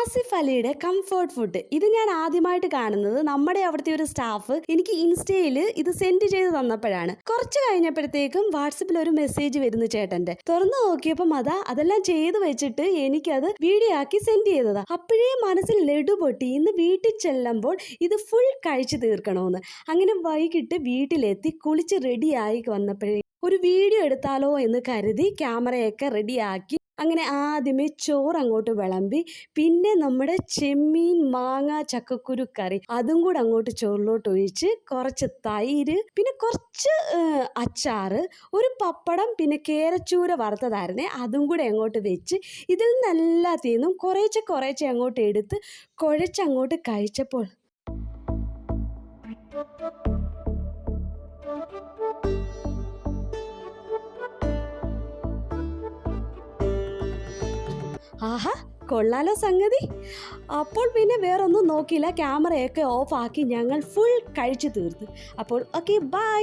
ആസിഫ് അലിയുടെ comfort food ഇത് ഞാൻ ആദ്യമായിട്ട് കാണുന്നത് നമ്മുടെ അവിടുത്തെ ഒരു സ്റ്റാഫ് എനിക്ക് ഇൻസ്റ്റയിൽ ഇത് സെൻഡ് ചെയ്ത് തന്നപ്പോഴാണ്. കുറച്ച് കഴിഞ്ഞപ്പോഴത്തേക്കും വാട്സപ്പിൽ ഒരു മെസ്സേജ് വരുന്നു ചേട്ടന്റെ. തുറന്നു നോക്കിയപ്പം അതെല്ലാം ചെയ്ത് വെച്ചിട്ട് എനിക്കത് വീഡിയോ ആക്കി സെൻഡ് ചെയ്തതാ. അപ്പോഴേ മനസ്സിൽ ലഡു പൊട്ടി, ഇന്ന് വീട്ടിൽ ചെല്ലുമ്പോൾ ഇത് ഫുൾ കഴിച്ചു തീർക്കണമെന്ന്. അങ്ങനെ വൈകിട്ട് വീട്ടിലെത്തി കുളിച്ച് റെഡിയായി വന്നപ്പോഴേ ഒരു വീഡിയോ എടുത്താലോ എന്ന് കരുതി ക്യാമറയൊക്കെ റെഡിയാക്കി. അങ്ങനെ ആദ്യമേ ചോറ് അങ്ങോട്ട് വിളമ്പി, പിന്നെ നമ്മുടെ ചെമ്മീൻ മാങ്ങ ചക്കക്കുരു കറി അതും കൂടെ അങ്ങോട്ട് ചോറിലോട്ട് ഒഴിച്ച്, കുറച്ച് തൈര്, പിന്നെ കുറച്ച് അച്ചാറ്, ഒരു പപ്പടം, പിന്നെ കേരച്ചൂര വറുത്തതായിരുന്നേ, അതും കൂടെ അങ്ങോട്ട് വെച്ച് ഇതിൽ നിന്നെല്ലാത്തിന്നും കുറേശ്ശെ അങ്ങോട്ട് എടുത്ത് കുഴച്ചങ്ങോട്ട് കഴിച്ചപ്പോൾ ആഹാ, കൊള്ളാലോ സംഗതി. അപ്പോൾ പിന്നെ വേറൊന്നും നോക്കിയില്ല, ക്യാമറയൊക്കെ ഓഫ് ആക്കി ഞങ്ങൾ ഫുൾ കഴിച്ചു തീർത്തു. അപ്പോൾ ഓക്കെ, ബൈ.